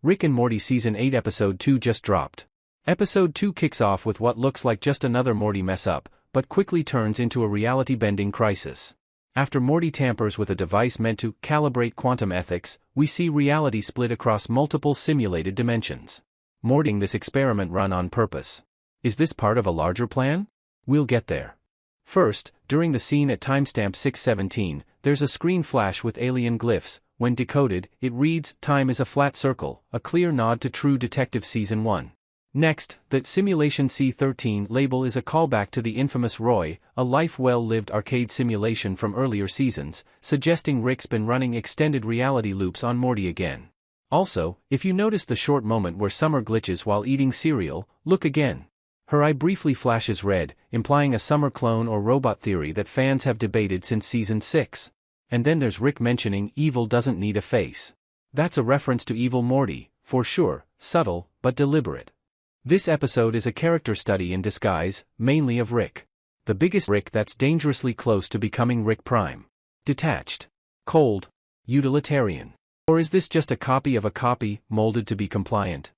Rick and Morty Season 8 Episode 2 just dropped. Episode 2 kicks off with what looks like just another Morty mess-up, but quickly turns into a reality-bending crisis. After Morty tampers with a device meant to calibrate quantum ethics, we see reality split across multiple simulated dimensions. Mortying this experiment run on purpose. Is this part of a larger plan? We'll get there. First, during the scene at timestamp 617, there's a screen flash with alien glyphs. When decoded, it reads, "Time is a flat circle," a clear nod to True Detective Season 1. Next, the Simulation C13 label is a callback to the infamous Roy, a life well-lived arcade simulation from earlier seasons, suggesting Rick's been running extended reality loops on Morty again. Also, if you notice the short moment where Summer glitches while eating cereal, look again. Her eye briefly flashes red, implying a Summer clone or robot theory that fans have debated since Season 6. And then there's Rick mentioning evil doesn't need a face. That's a reference to evil Morty, for sure, subtle, but deliberate. This episode is a character study in disguise, mainly of Rick. The biggest Rick that's dangerously close to becoming Rick Prime. Detached. Cold. Utilitarian. Or is this just a copy of a copy, molded to be compliant?